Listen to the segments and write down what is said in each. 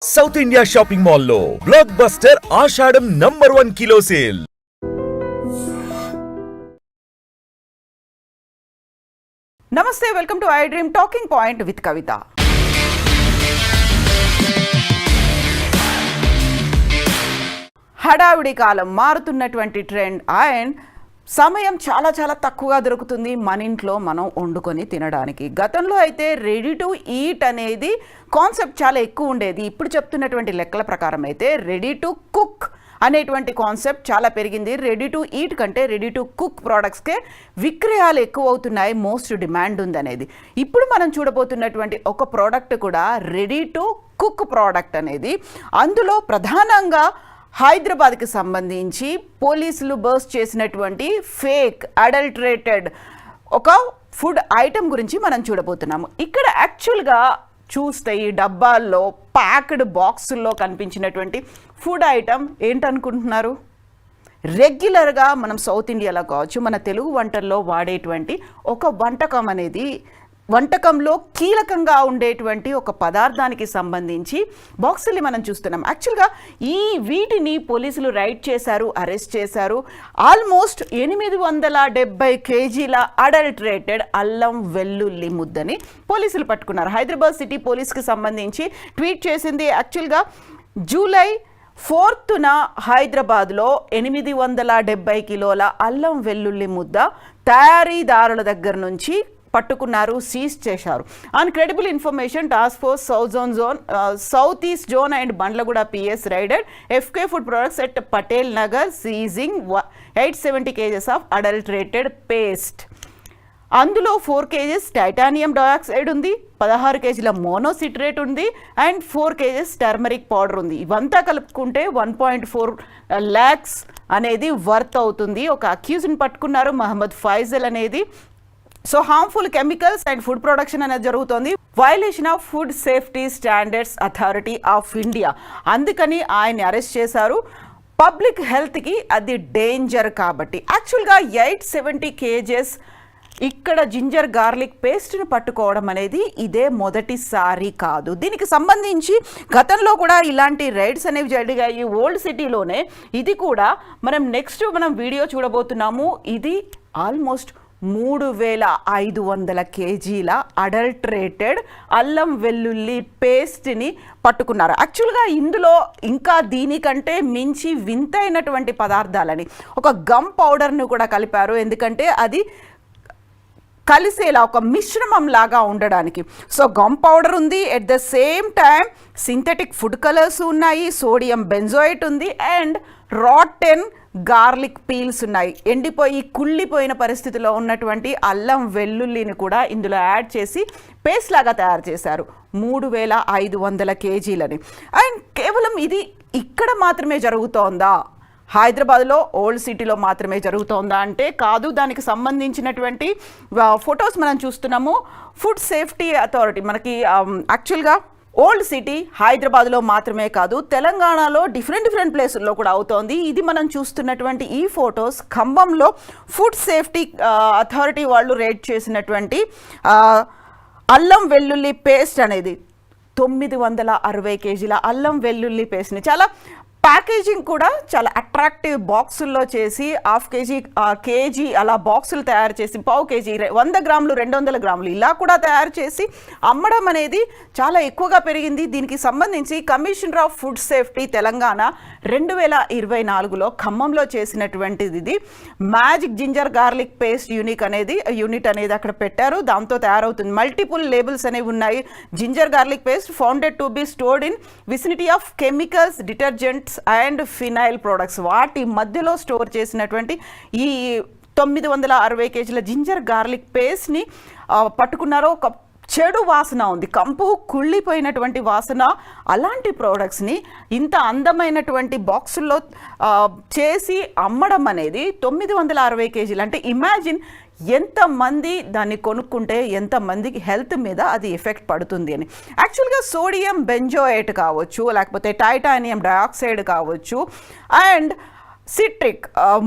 South India shopping mall లో blockbuster Ashadam #1 kilo sale. నమస్తే, welcome to iDream talking point with Kavitha. హడావిడి కాలం, మారుతున్నటువంటి trend and సమయం చాలా చాలా తక్కువగా దొరుకుతుంది మన ఇంట్లో మనం వండుకొని తినడానికి. గతంలో అయితే రెడీ టు ఈట్ అనేది కాన్సెప్ట్ చాలా ఎక్కువ ఉండేది. ఇప్పుడు చెప్తున్నటువంటి లెక్కల ప్రకారం అయితే రెడీ టు కుక్ అనేటువంటి కాన్సెప్ట్ చాలా పెరిగింది. రెడీ టు ఈట్ కంటే రెడీ టు కుక్ ప్రోడక్ట్స్కే విక్రయాలు ఎక్కువ అవుతున్నాయి, మోస్ట్ డిమాండ్ ఉందనేది. ఇప్పుడు మనం చూడబోతున్నటువంటి ఒక ప్రోడక్ట్ కూడా రెడీ టు కుక్ ప్రోడక్ట్ అనేది. అందులో ప్రధానంగా హైదరాబాద్కి సంబంధించి పోలీసులు బర్స్ట్ చేసినటువంటి ఫేక్ అడల్టరేటెడ్ ఒక ఫుడ్ ఐటమ్ గురించి మనం చూడబోతున్నాము. ఇక్కడ యాక్చువల్గా చూస్తే ఈ డబ్బాల్లో ప్యాక్డ్ బాక్సుల్లో కనిపించినటువంటి ఫుడ్ ఐటమ్ ఏంటనుకుంటున్నారు? రెగ్యులర్గా మనం సౌత్ ఇండియాలో కావచ్చు, మన తెలుగు వంటల్లో వాడేటువంటి ఒక వంటకం అనేది, వంటకంలో కీలకంగా ఉండేటువంటి ఒక పదార్థానికి సంబంధించి బాక్సుల్ని మనం చూస్తున్నాం. యాక్చువల్గా వీటిని పోలీసులు రైడ్ చేశారు, అరెస్ట్ చేశారు. ఆల్మోస్ట్ 870 కేజీల అడల్టరేటెడ్ అల్లం వెల్లుల్లి ముద్దని పోలీసులు పట్టుకున్నారు. హైదరాబాద్ సిటీ పోలీస్కి సంబంధించి ట్వీట్ చేసింది. యాక్చువల్గా జూలై 4న హైదరాబాద్లో 870 కిలోల అల్లం వెల్లుల్లి ముద్ద తయారీదారుల దగ్గర నుంచి పట్టుకున్నారు, సీజ్ చేశారు. On credible information task force south east zone and Bandlaguda PS raided FK food products at Patel Nagar seizing 870 kgs of adulterated paste. అందులో 4 కేజెస్ టైటానియం డయాక్సైడ్ ఉంది, 16 కేజీల మోనోసిట్రేట్ ఉంది అండ్ 4 కేజెస్ టర్మరిక్ పౌడర్ ఉంది. ఇవంతా కలుపుకుంటే 1.4 lakhs అనేది వర్త్ అవుతుంది. ఒక అక్యూజ్ని పట్టుకున్నారు, మహమ్మద్ ఫైజల్ అనేది. So harmful chemicals and food production అనేది జరుగుతుంది. Violation of food safety standards authority of India, అందుకని ఆయన్ని అరెస్ట్ చేశారు. పబ్లిక్ హెల్త్కి అది డేంజర్ కాబట్టి. యాక్చువల్గా 870 కేజెస్ ఇక్కడ జింజర్ గార్లిక్ పేస్ట్ని పట్టుకోవడం అనేది ఇదే మొదటిసారి కాదు. దీనికి సంబంధించి గతంలో కూడా ఇలాంటి రైడ్స్ అనేవి జరిగాయి ఓల్డ్ సిటీలోనే. ఇది కూడా మనం వీడియో చూడబోతున్నాము. ఇది ఆల్మోస్ట్ 3500 కేజీల అడల్టరేటెడ్ అల్లం వెల్లుల్లి పేస్ట్ని పట్టుకున్నారు. యాక్చువల్గా ఇందులో ఇంకా దీనికంటే మించి వింతైనటువంటి పదార్థాలని, ఒక గమ్ పౌడర్ను కూడా కలిపారు. ఎందుకంటే అది కలిసేలా ఒక మిశ్రమం లాగా ఉండడానికి. సో గమ్ పౌడర్ ఉంది, at the same time synthetic food colours ఉన్నాయి, సోడియం బెంజోయిట్ ఉంది అండ్ రాటెన్ గార్లిక్ పీల్స్ ఉన్నాయి. ఎండిపోయి కుళ్ళిపోయిన పరిస్థితిలో ఉన్నటువంటి అల్లం వెల్లుల్లిని కూడా ఇందులో యాడ్ చేసి పేస్ట్ లాగా తయారు చేశారు. 3500 కేజీలని. అండ్ కేవలం ఇది ఇక్కడ మాత్రమే జరుగుతోందా, హైదరాబాద్లో ఓల్డ్ సిటీలో మాత్రమే జరుగుతోందా అంటే కాదు. దానికి సంబంధించినటువంటి ఫొటోస్ మనం చూస్తున్నాము. ఫుడ్ సేఫ్టీ అథారిటీ మనకి యాక్చువల్గా ఓల్డ్ సిటీ హైదరాబాద్లో మాత్రమే కాదు, తెలంగాణలో డిఫరెంట్ ప్లేసుల్లో కూడా అవుతోంది. ఇది మనం చూస్తున్నటువంటి ఈ ఫొటోస్ ఖమ్మంలో ఫుడ్ సేఫ్టీ అథారిటీ వాళ్ళు రేట్ చేసినటువంటి అల్లం వెల్లుల్లి పేస్ట్ అనేది 960 కేజీల అల్లం వెల్లుల్లి పేస్ట్ని చాలా ప్యాకేజింగ్ కూడా చాలా అట్రాక్టివ్ బాక్సుల్లో చేసి కేజీ అలా బాక్సులు తయారు చేసి, పావు కేజీ, 100 గ్రాములు, 200 గ్రాములు ఇలా కూడా తయారు చేసి అమ్మడం అనేది చాలా ఎక్కువగా పెరిగింది. దీనికి సంబంధించి commissioner of food safety Telangana 2024లో ఖమ్మంలో చేసినటువంటిది ఇది. Magic ginger garlic paste unit అనేది అక్కడ పెట్టారు. దాంతో తయారవుతుంది. మల్టిపుల్ లేబుల్స్ అనేవి ఉన్నాయి. Ginger garlic paste founded to be stored in vicinity of chemicals, detergents and phenyl products. వాటి మధ్యలో స్టోర్ చేసినటువంటి ఈ 960 కేజీల జింజర్ గార్లిక్ పేస్ట్ని పట్టుకున్నారో. ఒక చెడు వాసన ఉంది, కంపు కుళ్ళిపోయినటువంటి వాసన. అలాంటి ప్రోడక్ట్స్ని ఇంత అందమైనటువంటి బాక్సుల్లో చేసి అమ్మడం అనేది 960 కేజీలు అంటే ఇమాజిన్ ఎంతమంది దాన్ని కొనుక్కుంటే ఎంతమందికి హెల్త్ మీద అది ఎఫెక్ట్ పడుతుంది అని. యాక్చువల్గా సోడియం బెంజోయేట్ కావచ్చు, లేకపోతే టైటానియం డయాక్సైడ్ కావచ్చు అండ్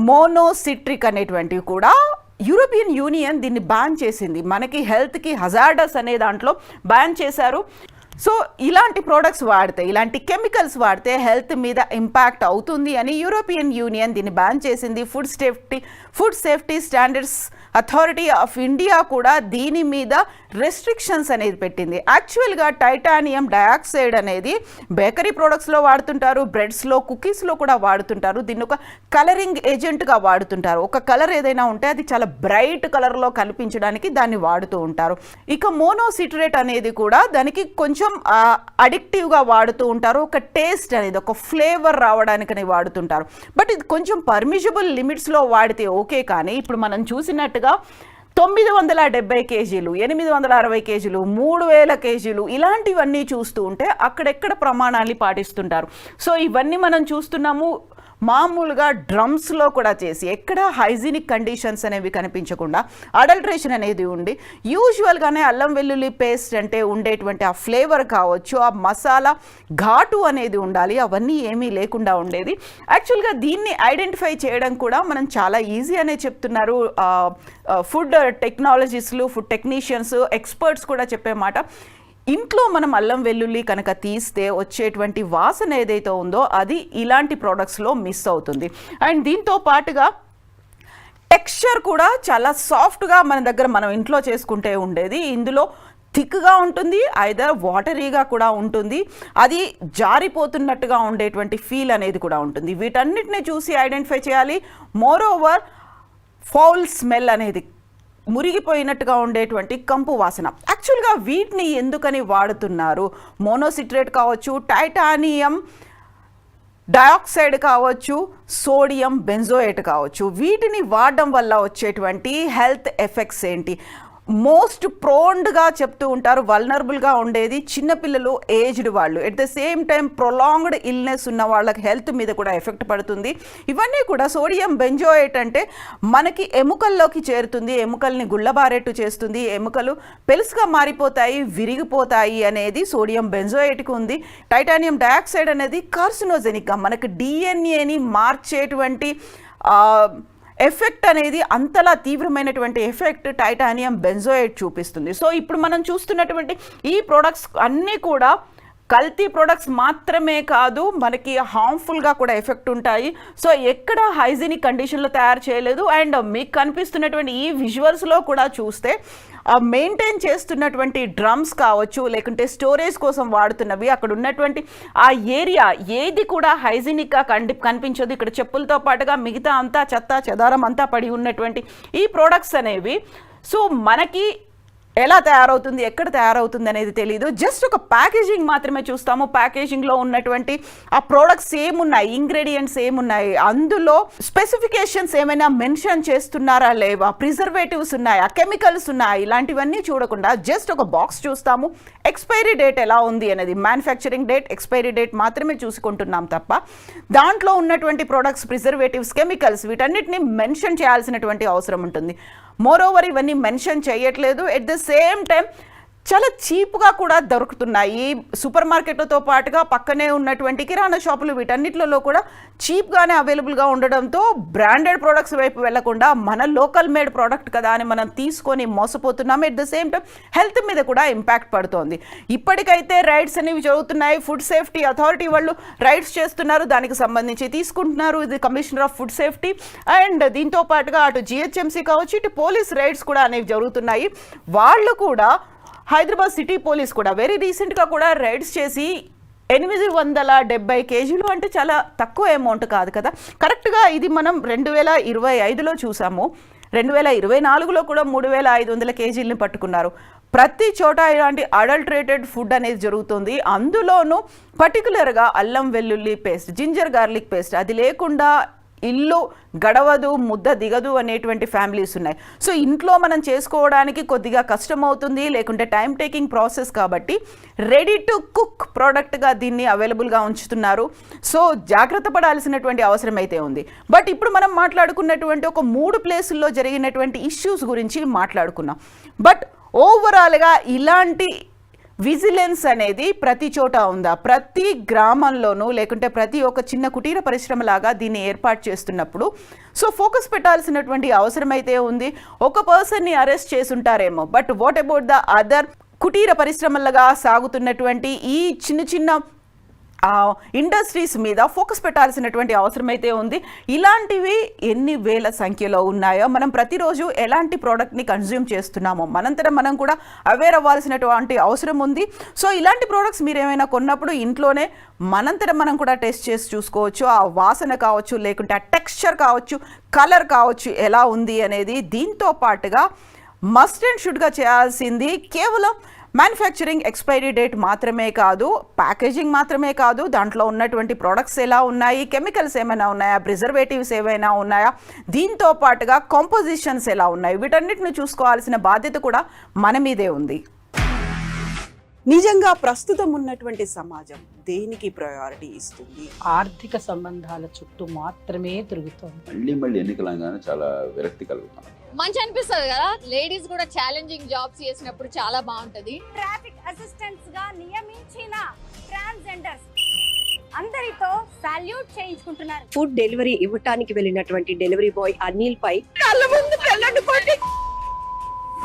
మోనోసిట్రిక్ అనేటువంటివి కూడా యూరోపియన్ యూనియన్ దీన్ని బ్యాన్ చేసింది. మనకి హెల్త్కి హజార్డస్ అనే దాంట్లో బ్యాన్ చేశారు. సో ఇలాంటి ప్రోడక్ట్స్ వాడితే, ఇలాంటి కెమికల్స్ వాడితే హెల్త్ మీద ఇంపాక్ట్ అవుతుంది అని యూరోపియన్ యూనియన్ దీన్ని బ్యాన్ చేసింది. Food safety standards authority of India కూడా దీని మీద రెస్ట్రిక్షన్స్ అనేది పెట్టింది. యాక్చువల్గా టైటానియం డయాక్సైడ్ అనేది బేకరీ ప్రోడక్ట్స్లో వాడుతుంటారు, బ్రెడ్స్లో, కుకీస్లో కూడా వాడుతుంటారు. దీన్ని ఒక కలరింగ్ ఏజెంట్గా వాడుతుంటారు. ఒక కలర్ ఏదైనా ఉంటే అది చాలా బ్రైట్ కలర్లో కనిపించడానికి దాన్ని వాడుతూ ఉంటారు. ఇక మోనోసిట్రేట్ అనేది కూడా దానికి కొంచెం అడిక్టివ్గా వాడుతూ ఉంటారు. ఒక టేస్ట్ అనేది, ఒక ఫ్లేవర్ రావడానికని వాడుతుంటారు. బట్ ఇది కొంచెం పర్మిషబుల్ లిమిట్స్లో వాడితే ఓకే. కానీ ఇప్పుడు మనం చూసినట్టుగా 970 కేజీలు, 860 కేజీలు, 3000 కేజీలు ఇలాంటివన్నీ చూస్తూ ఉంటే అక్కడెక్కడ ప్రమాణాన్ని పాటిస్తుంటారు. సో ఇవన్నీ మనం చూస్తున్నాము. మామూలుగా డ్రమ్స్లో కూడా చేసి ఎక్కడ హైజీనిక్ కండిషన్స్ అనేవి కనిపించకుండా అడల్ట్రేషన్ అనేది ఉండి, యూజువల్గానే అల్లం వెల్లుల్లి పేస్ట్ అంటే ఉండేటువంటి ఆ ఫ్లేవర్ కావచ్చు, ఆ మసాలా ఘాటు అనేది ఉండాలి, అవన్నీ ఏమీ లేకుండా ఉండేది. యాక్చువల్గా దీన్ని ఐడెంటిఫై చేయడం కూడా మనం చాలా ఈజీ అనే చెప్తున్నారు ఫుడ్ టెక్నాలజిస్టులు, ఫుడ్ టెక్నీషియన్స్, ఎక్స్పర్ట్స్ కూడా చెప్పే మాట. ఇంట్లో మనం అల్లం వెల్లుల్లి కనుక తీస్తే వచ్చేటువంటి వాసన ఏదైతే ఉందో అది ఇలాంటి ప్రోడక్ట్స్లో మిస్ అవుతుంది. అండ్ దీంతో పాటుగా టెక్స్చర్ కూడా చాలా సాఫ్ట్గా మనం ఇంట్లో చేసుకుంటే ఉండేది ఇందులో థిక్గా ఉంటుంది, ఐదర్ వాటరీగా కూడా ఉంటుంది, అది జారిపోతున్నట్టుగా ఉండేటువంటి ఫీల్ అనేది కూడా ఉంటుంది. వీటన్నిటిని చూసి ఐడెంటిఫై చేయాలి. మోర్ ఓవర్ ఫౌల్ స్మెల్ అనేది, మురిగిపోయినట్టుగా ఉండేటువంటి కంపు వాసన. యాక్చువల్గా వీటిని ఎందుకని వాడుతున్నారు? మోనోసిట్రేట్ కావచ్చు, టైటానియం డయాక్సైడ్ కావచ్చు, సోడియం బెంజోయేట్ కావచ్చు, వీటిని వాడడం వల్ల వచ్చేటువంటి హెల్త్ ఎఫెక్ట్స్ ఏంటి? మోస్ట్ ప్రోన్డ్గా చెప్తూ ఉంటారు, వల్నరబుల్గా ఉండేది చిన్నపిల్లలు, ఏజ్డ్ వాళ్ళు. At the same time prolonged illness ఉన్న వాళ్ళకి హెల్త్ మీద కూడా ఎఫెక్ట్ పడుతుంది. ఇవన్నీ కూడా సోడియం బెంజోయేట్ అంటే మనకి ఎముకల్లోకి చేరుతుంది, ఎముకల్ని గుళ్ళబారేట్టు చేస్తుంది, ఎముకలు పెలుసుగా మారిపోతాయి, విరిగిపోతాయి అనేది సోడియం బెంజోయేట్కి ఉంది. టైటానియం డయాక్సైడ్ అనేది కార్సినోజెనిక్గా మనకి డిఎన్ఏని మార్చేటువంటి ఎఫెక్ట్ అనేది, అంతలా తీవ్రమైనటువంటి ఎఫెక్ట్ టైటానియం బెంజోయేట్ చూపిస్తుంది. సో ఇప్పుడు మనం చూస్తున్నటువంటి ఈ ప్రోడక్ట్స్ అన్నీ కూడా కల్తీ ప్రొడక్ట్స్ మాత్రమే కాదు, మనకి హార్మ్ఫుల్గా కూడా ఎఫెక్ట్ ఉంటాయి. సో ఎక్కడ హైజీనిక్ కండిషన్లో తయారు చేయలేదు. అండ్ మీకు కనిపిస్తున్నటువంటి ఈ విజువల్స్లో కూడా చూస్తే మెయింటైన్ చేస్తున్నటువంటి డ్రమ్స్ కావచ్చు, లేకుంటే స్టోరేజ్ కోసం వాడుతున్నవి, అక్కడ ఉన్నటువంటి ఆ ఏరియా ఏది కూడా హైజీనిక్గా కనిపించదు. ఇక్కడ చెప్పులతో పాటుగా మిగతా అంతా చెత్త చెదారం అంతా పడి ఉన్నటువంటి ఈ ప్రోడక్ట్స్ అనేవి సో మనకి ఎలా తయారవుతుంది, ఎక్కడ తయారవుతుంది అనేది తెలియదు. జస్ట్ ఒక ప్యాకేజింగ్ మాత్రమే చూస్తాము. ప్యాకేజింగ్లో ఉన్నటువంటి ఆ ప్రోడక్ట్స్ ఏమున్నాయి, ఇంగ్రీడియంట్స్ ఏమున్నాయి, అందులో స్పెసిఫికేషన్స్ ఏమైనా మెన్షన్ చేస్తున్నారా లేవా, ప్రిజర్వేటివ్స్ ఉన్నాయా, కెమికల్స్ ఉన్నాయా, ఇలాంటివన్నీ చూడకుండా జస్ట్ ఒక బాక్స్ చూస్తాము. ఎక్స్పైరీ డేట్ ఎలా ఉంది అనేది, మ్యానుఫ్యాక్చరింగ్ డేట్, ఎక్స్పైరీ డేట్ మాత్రమే చూసుకుంటున్నాం తప్ప దాంట్లో ఉన్నటువంటి ప్రోడక్ట్స్, ప్రిజర్వేటివ్స్, కెమికల్స్ వీటన్నిటిని మెన్షన్ చేయాల్సినటువంటి అవసరం ఉంటుంది. మోరోవర్ ఇవన్నీ మెన్షన్ చేయట్లేదు. ఎట్ ద సేమ్ టైం చాలా చీప్గా కూడా దొరుకుతున్నాయి. సూపర్ మార్కెట్లతో పాటుగా పక్కనే ఉన్నటువంటి కిరాణా షాపులు వీటన్నిటిలో కూడా చీప్గానే అవైలబుల్గా ఉండడంతో బ్రాండెడ్ ప్రోడక్ట్స్ వైపు వెళ్లకుండా మన లోకల్ మేడ్ ప్రోడక్ట్ కదా అని మనం తీసుకొని మోసపోతున్నాము. At the same time health మీద కూడా ఇంపాక్ట్ పడుతోంది. ఇప్పటికైతే రైడ్స్ అనేవి జరుగుతున్నాయి. ఫుడ్ సేఫ్టీ అథారిటీ వాళ్ళు రైడ్స్ చేస్తున్నారు, దానికి సంబంధించి తీసుకుంటున్నారు. ఇది commissioner of food safety and దీంతో పాటుగా అటు జిహెచ్ఎంసీ కావచ్చు, ఇటు పోలీస్ రైడ్స్ కూడా అనేవి జరుగుతున్నాయి. వాళ్ళు కూడా హైదరాబాద్ సిటీ పోలీస్ కూడా వెరీ రీసెంట్గా కూడా రైడ్స్ చేసి 870 కేజీలు అంటే చాలా తక్కువ అమౌంట్ కాదు కదా. కరెక్ట్గా ఇది మనం 2025లో చూసాము. 2024లో కూడా 3500 కేజీలని పట్టుకున్నారు. ప్రతి చోట ఇలాంటి అడల్ట్రేటెడ్ ఫుడ్ అనేది జరుగుతుంది. అందులోనూ పర్టికులర్గా అల్లం వెల్లుల్లి పేస్ట్, జింజర్ గార్లిక్ పేస్ట్ అది లేకుండా ఇల్లు గడవదు, ముద్ద దిగదు అనేటువంటి ఫ్యామిలీస్ ఉన్నాయి. సో ఇంట్లో మనం చేసుకోవడానికి కొద్దిగా కష్టం అవుతుంది, లేకుంటే టైం టేకింగ్ ప్రాసెస్ కాబట్టి రెడీ టు కుక్ ప్రోడక్ట్గా దీన్ని అవైలబుల్గా ఉంచుతున్నారు. సో జాగ్రత్త పడాల్సినటువంటి అవసరం అయితే ఉంది. బట్ ఇప్పుడు మనం మాట్లాడుకున్నటువంటి ఒక 3 ప్లేసుల్లో జరిగినటువంటి ఇష్యూస్ గురించి మాట్లాడుకున్నాం. బట్ ఓవరాల్గా ఇలాంటి విజిలెన్స్ అనేది ప్రతి చోట ఉందా, ప్రతి గ్రామంలోనూ లేకుంటే ప్రతి ఒక్క చిన్న కుటీర పరిశ్రమలాగా దీన్ని ఏర్పాటు చేస్తున్నప్పుడు సో ఫోకస్ పెట్టాల్సినటువంటి అవసరం అయితే ఉంది. ఒక పర్సన్ని అరెస్ట్ చేసుంటారేమో, but what about the other కుటీర పరిశ్రమలుగా సాగుతున్నటువంటి ఈ చిన్న చిన్న ఇండస్ట్రీస్ మీద ఫోకస్ పెట్టాల్సినటువంటి అవసరం అయితే ఉంది. ఇలాంటివి ఎన్ని వేల సంఖ్యలో ఉన్నాయో, మనం ప్రతిరోజు ఎలాంటి ప్రోడక్ట్ని కన్జ్యూమ్ చేస్తున్నామో మనంతటా మనం కూడా అవేర్ అవ్వాల్సినటువంటి అవసరం ఉంది. సో ఇలాంటి ప్రోడక్ట్స్ మీరు ఏమైనా కొన్నప్పుడు ఇంట్లోనే మనంతటా మనం కూడా టెస్ట్ చేసి చూసుకోవచ్చు. ఆ వాసన కావచ్చు, లేకుంటే ఆ టెక్స్చర్ కావచ్చు, కలర్ కావచ్చు ఎలా ఉంది అనేది. దీంతో పాటుగా మస్ట్ అండ్ షుడ్గా చేయాల్సింది కేవలం మ్యానుఫ్యాక్చరింగ్ ఎక్స్పైరీ డేట్ మాత్రమే కాదు, ప్యాకేజింగ్ మాత్రమే కాదు, దాంట్లో ఉన్నటువంటి ప్రోడక్ట్స్ ఎలా ఉన్నాయి, కెమికల్స్ ఏమైనా ఉన్నాయా, ప్రిజర్వేటివ్స్ ఏమైనా ఉన్నాయా, దీంతో పాటుగా కాంపోజిషన్స్ ఎలా ఉన్నాయి, వీటన్నిటిని చూసుకోవాల్సిన బాధ్యత కూడా మన మీదే ఉంది. నిజంగా ప్రస్తుతం ఉన్నటువంటి సమాజం దేనికి ప్రయారిటీ ఇస్తుంది? ఆర్థిక సంబంధాల చుట్టూ మాత్రమే తిరుగుతోంది. మళ్ళీ ఎన్నికలంగానే చాలా విరక్తి కలుగుతాం. మంచి అనిపిస్తుంది కదా, లేడీస్ కూడా ఛాలెంజింగ్ జాబ్స్ చేసినప్పుడు చాలా బాగుంటది. ట్రాఫిక్ అసిస్టెంట్స్ గా నియమించిన ట్రాన్స్జెండర్స్ అందరితో సాల్యూట్ చేయించుకుంటున్నారు. ఫుడ్ డెలివరీ ఇవ్వటానికి వెళ్ళినటువంటి డెలివరీ బాయ్ అనిల్ పై కళ్ళ ముందు పెళ్ళండి